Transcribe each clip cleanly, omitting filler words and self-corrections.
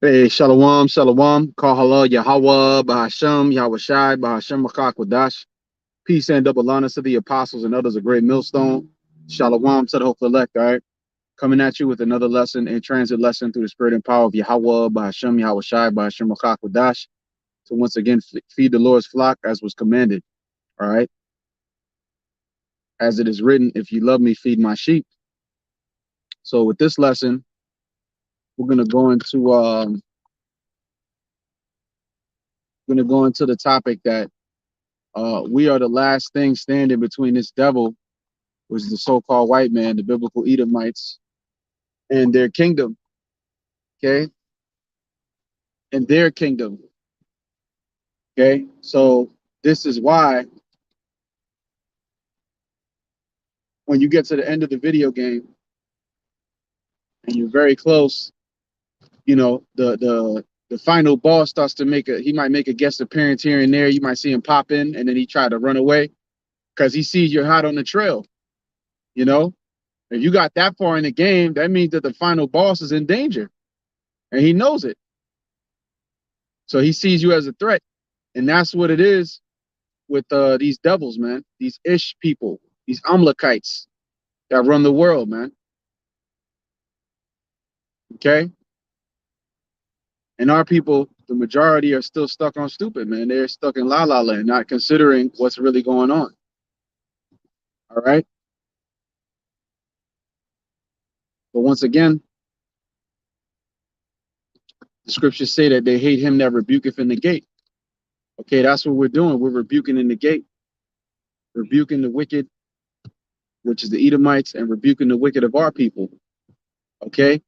Hey, Shalom, Shalom, Kahala, Yahweh, Bahasham, Yahweh Shai, Bahasham, Wadash. Peace and double honor to the apostles and others, a great millstone. Shalom to the hopeful elect, all right? Coming at you with another lesson, a transit lesson through the spirit and power of Yahweh, Bahasham, Yahweh Shai, Bahasham, Wadash. To once again feed the Lord's flock as was commanded, all right? As it is written, if you love me, feed my sheep. So with this lesson, we're gonna go into the topic that we are the last thing standing between this devil, which is the so-called white man, the biblical Edomites, and their kingdom. Okay, and their kingdom. Okay, so this is why when you get to the end of the video game and you're very close, you know, the final boss starts to he might make a guest appearance here and there. You might see him pop in, and then he try to run away because he sees you're hot on the trail. You know, if you got that far in the game, that means that the final boss is in danger, and he knows it. So he sees you as a threat, and that's what it is with these devils, man. These Ish people, these Amalekites that run the world, man. Okay, and our people, the majority, are still stuck on stupid, man. They're stuck in la la land, not considering what's really going on. All right, but once again, the scriptures say that they hate him that rebuketh in the gate. Okay, that's what we're doing. We're rebuking in the gate, rebuking the wicked, which is the Edomites, and rebuking the wicked of our people. Okay,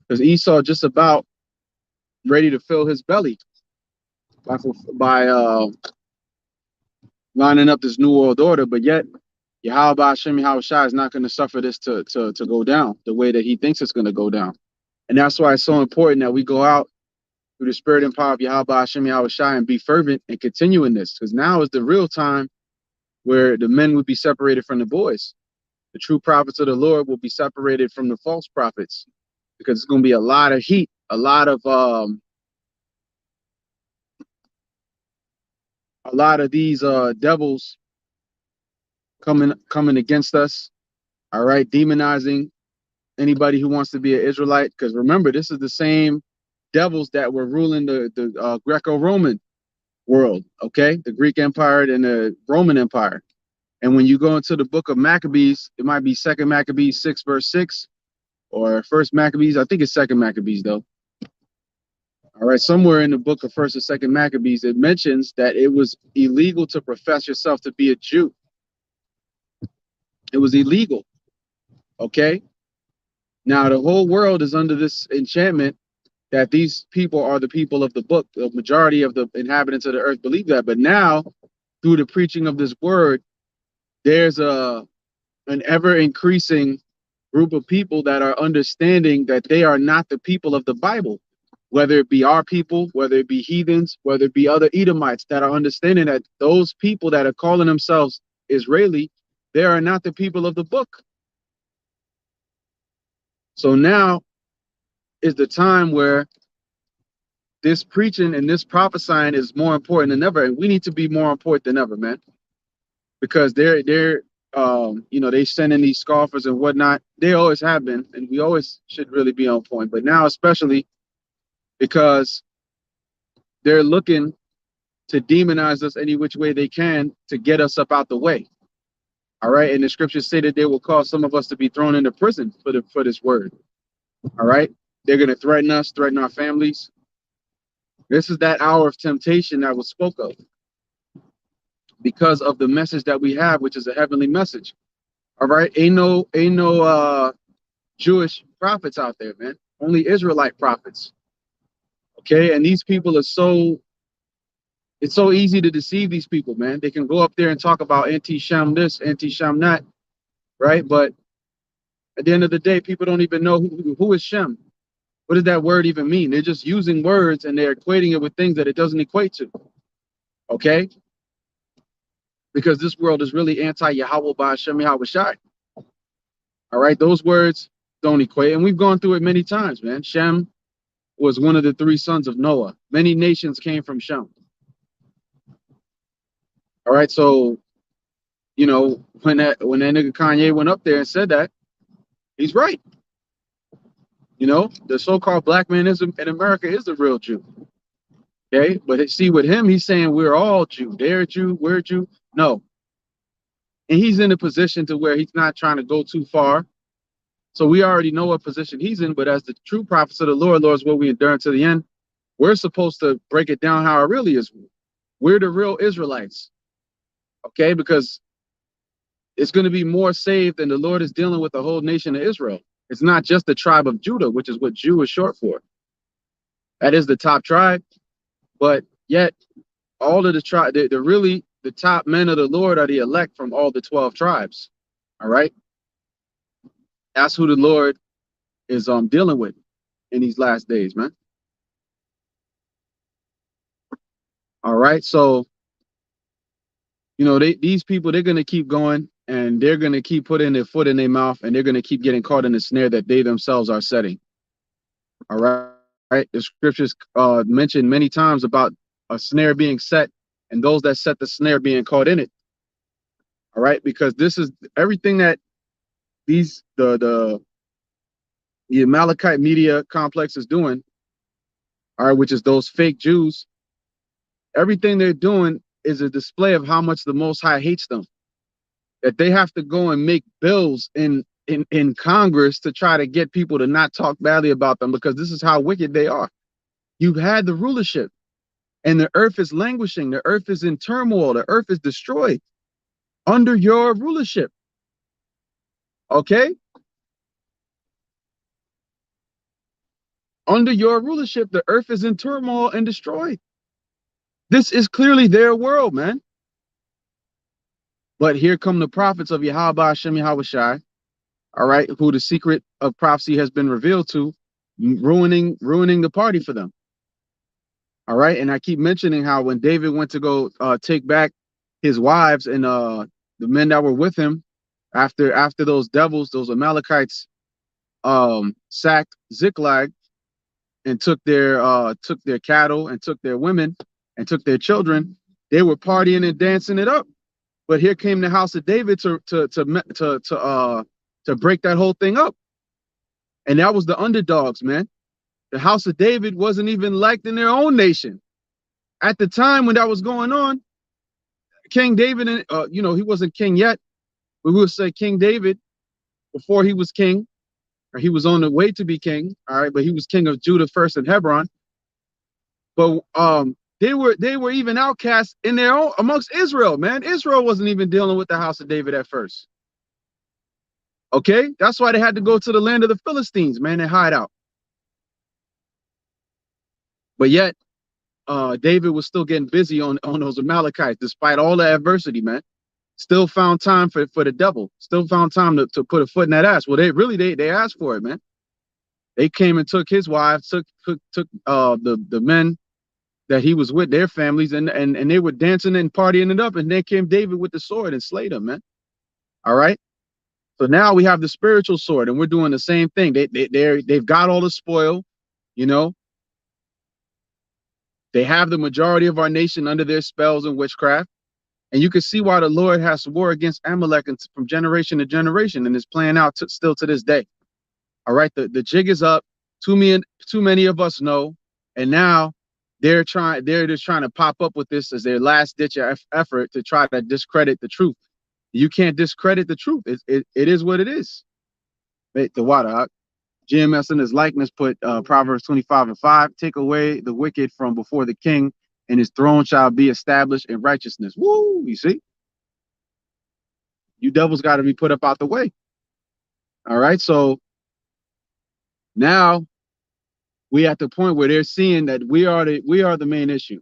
because Esau just about ready to fill his belly by lining up this new world order, but yet Yahweh Hashem Yahweh Shai is not going to suffer this to go down the way that he thinks it's going to go down. And that's why it's so important that we go out through the spirit and power of Yahweh Hashem Yahweh Shai and be fervent and continue in this, because now is the real time where the men would be separated from the boys. The true prophets of the Lord will be separated from the false prophets, because it's going to be a lot of heat, a lot of these devils coming against us. All right, demonizing anybody who wants to be an Israelite, because remember, this is the same devils that were ruling the Greco-Roman world. Okay, the Greek Empire and the Roman Empire. And when you go into the Book of Maccabees, it might be Second Maccabees 6 verse 6, or First Maccabees. I think it's Second Maccabees though. All right, somewhere in the book of First or Second Maccabees, it mentions that it was illegal to profess yourself to be a Jew. It was illegal. Okay. Now the whole world is under this enchantment that these people are the people of the book. The majority of the inhabitants of the earth believe that. But now, through the preaching of this word, there's an ever increasing group of people that are understanding that they are not the people of the Bible, whether it be our people, whether it be heathens, whether it be other Edomites, that are understanding that those people that are calling themselves Israeli, they are not the people of the book. So now is the time where this preaching and this prophesying is more important than ever, and we need to be more important than ever, man, because they're you know, they send in these scoffers and whatnot. They always have been, and we always should really be on point, but now especially because they're looking to demonize us any which way they can to get us up out the way. All right, and the scriptures say that they will cause some of us to be thrown into prison for this word. All right, they're going to threaten us, threaten our families. This is that hour of temptation that was spoke of, because of the message that we have, which is a heavenly message. All right, ain't no Jewish prophets out there, man. Only Israelite prophets. Okay, and these people are it's so easy to deceive these people, man. They can go up there and talk about anti-Shem this, anti-Shem that, right? But at the end of the day, people don't even know who is Shem. What does that word even mean? They're just using words and they're equating it with things that it doesn't equate to. Okay? Because this world is really anti-Yahweh by Hashem Yahweh Shai. All right, those words don't equate, and we've gone through it many times, man. Shem, was one of the three sons of Noah. Many nations came from Shem. All right, so when that nigga Kanye went up there and said that, he's right. The so-called black man in America is the real Jew. Okay, but see, with him, he's saying we're all Jew. They're Jew, we're Jew. No, and he's in a position to where he's not trying to go too far. So we already know what position he's in. But as the true prophets of the Lord is what we endure to the end. We're supposed to break it down how it really is. We're the real Israelites. Okay, because it's going to be more saved, and the Lord is dealing with the whole nation of Israel. It's not just the tribe of Judah, which is what Jew is short for. That is the top tribe, but yet all of the tribe, the top men of the Lord are the elect from all the 12 tribes. All right, that's who the Lord is dealing with in these last days, man. All right, so these people, they're going to keep going, and they're going to keep putting their foot in their mouth, and they're going to keep getting caught in the snare that they themselves are setting. All right. The scriptures mention many times about a snare being set and those that set the snare being caught in it. All right, because this is everything that the Amalekite media complex is doing. All right, which is those fake Jews. Everything they're doing is a display of how much the Most High hates them. That they have to go and make bills in Congress to try to get people to not talk badly about them, because this is how wicked they are. You've had the rulership, and the earth is languishing. The earth is in turmoil. The earth is destroyed under your rulership. Okay? Under your rulership, the earth is in turmoil and destroyed. This is clearly their world, man. But here come the prophets of Yahweh Hashem Yahushai, all right, who the secret of prophecy has been revealed to, ruining the party for them. All right, and I keep mentioning how when David went to go take back his wives and the men that were with him after those devils, those Amalekites, sacked Ziklag and took their cattle and took their women and took their children, they were partying and dancing it up. But here came the house of David to break that whole thing up. And that was the underdogs, man. The house of David wasn't even liked in their own nation. At the time when that was going on, King David, he wasn't king yet, but we would say King David, before he was king, or he was on the way to be king, all right, but he was king of Judah first in Hebron. But they were even outcasts in their own amongst Israel, man. Israel wasn't even dealing with the house of David at first. Okay, that's why they had to go to the land of the Philistines, man, and hide out. But yet, David was still getting busy on those Amalekites, despite all the adversity, man. Still found time for the devil. Still found time to put a foot in that ass. Well, they asked for it, man. They came and took his wives, took the men that he was with, their families, and they were dancing and partying it up. And then came David with the sword and slayed them, man. All right. So now we have the spiritual sword, and we're doing the same thing. They've got all the spoil, They have the majority of our nation under their spells and witchcraft. And you can see why the Lord has war against Amalek from generation to generation, and is playing out still to this day. All right, the jig is up. Too many of us know, and now they're just trying to pop up with this as their last ditch effort to try to discredit the truth. You can't discredit the truth. It is what it is. The water. GMS in his likeness put Proverbs 25:5. Take away the wicked from before the king, and his throne shall be established in righteousness. Woo! You see? You devils got to be put up out the way. All right. So now we at the point where they're seeing that we are the main issue,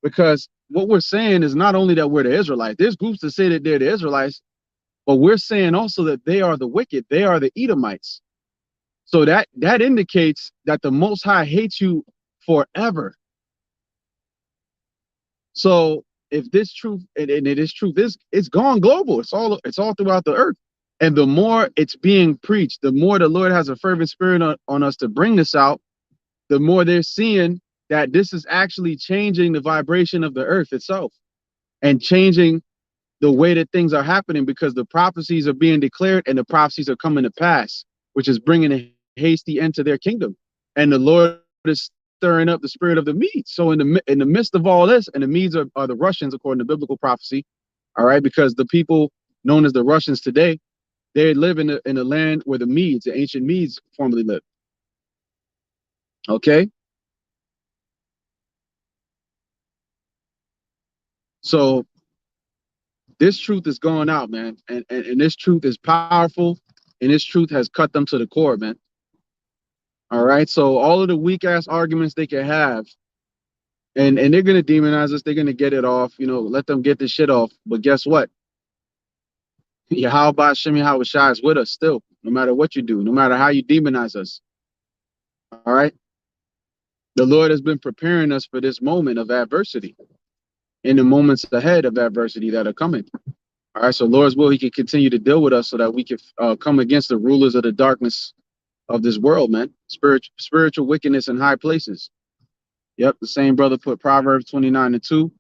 because what we're saying is not only that we're the Israelites. There's groups that say that they're the Israelites, but we're saying also that they are the wicked. They are the Edomites. So that indicates that the Most High hates you forever. So if this truth, and it is truth, it's gone global. It's all throughout the earth. And the more it's being preached, the more the Lord has a fervent spirit on us to bring this out. the more they're seeing that this is actually changing the vibration of the earth itself and changing the way that things are happening, because the prophecies are being declared and the prophecies are coming to pass, which is bringing a hasty end to their kingdom. And the Lord is stirring up the spirit of the Medes. So in the midst of all this, and the Medes are the Russians according to biblical prophecy, all right, because the people known as the Russians today, they live in a land where the Medes, the ancient Medes, formerly lived. Okay, so this truth is going out, man, and this truth is powerful, and this truth has cut them to the core, man. All right, so all of the weak ass arguments they can have, and they're gonna demonize us, they're gonna get it off, you know, let them get this shit off. But guess what? Yahweh Shem Yahweh Shai is with us still, no matter what you do, no matter how you demonize us. All right, the Lord has been preparing us for this moment of adversity, in the moments ahead of adversity that are coming. All right, so Lord's will, He can continue to deal with us so that we can come against the rulers of the darkness of this world, man. Spiritual wickedness in high places. Yep, the same brother put Proverbs 29:2.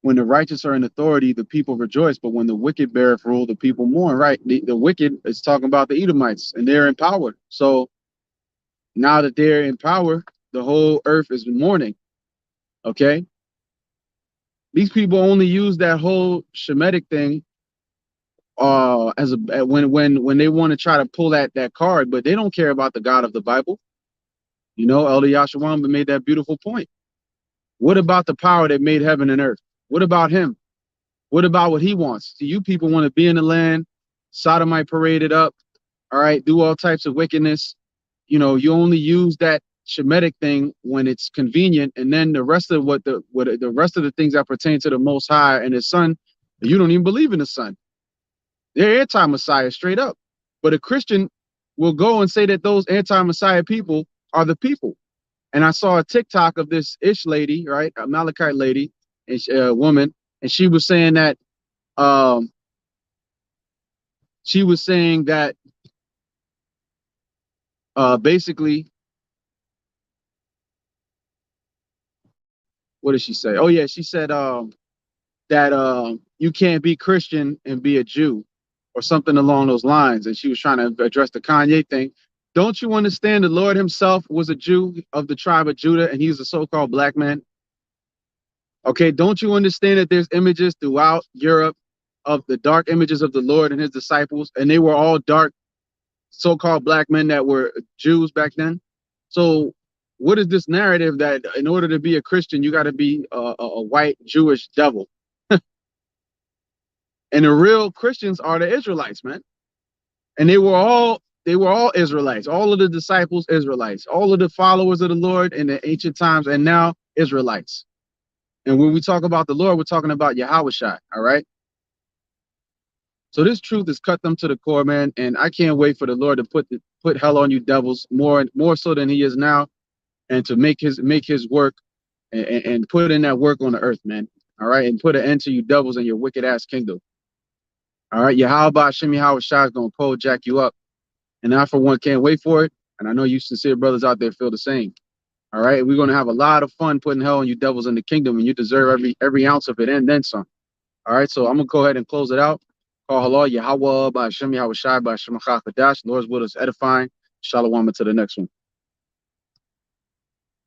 When the righteous are in authority, the people rejoice, but when the wicked beareth rule, the people mourn. Right, the wicked is talking about the Edomites, and they're in power. So now that they're in power, the whole earth is mourning. Okay, these people only use that whole Shemitic thing as a when they want to try to pull that card, but they don't care about the God of the Bible. You know, Elder Yashawamba made that beautiful point. What about the power that made heaven and earth? What about Him? What about what He wants? Do you people want to be in the land, sodomite paraded up, all right, do all types of wickedness? You know, you only use that Shemitic thing when it's convenient, and then the rest of the rest of the things that pertain to the Most High and His Son, you don't even believe in the Son. They're anti-Messiah straight up. But a Christian will go and say that those anti-Messiah people are the people. And I saw a TikTok of this Ish lady, right, a Malachite lady, and a woman, and she was saying that basically, what did she say? Oh yeah, she said that you can't be Christian and be a Jew, or something along those lines. And she was trying to address the Kanye thing. Don't you understand the Lord Himself was a Jew of the tribe of Judah, and He's a so-called black man? Okay, don't you understand that there's images throughout Europe of the dark images of the Lord and His disciples, and they were all dark, so-called black men that were Jews back then? So what is this narrative that in order to be a Christian, you got to be a white Jewish devil? And the real Christians are the Israelites, man. And they were all Israelites. All of the disciples, Israelites. All of the followers of the Lord in the ancient times, and now Israelites. And when we talk about the Lord, we're talking about Yahweh Shai, all right? So this truth has cut them to the core, man. And I can't wait for the Lord to put hell on you devils more so than He is now, and to make his work and put in that work on the earth, man. All right, and put an end to you devils and your wicked ass kingdom. All right, Yahweh Shem Yahweh Shai is gonna pole jack you up, and I for one can't wait for it. And I know you sincere brothers out there feel the same. All right, we're gonna have a lot of fun putting hell on you devils in the kingdom, and you deserve every ounce of it and then some. All right, so I'm gonna go ahead and close it out. Call halal Yahweh by Shem Yahweh Shai by Shem Chakadash. Lord's will is edifying. Shalom to the next one.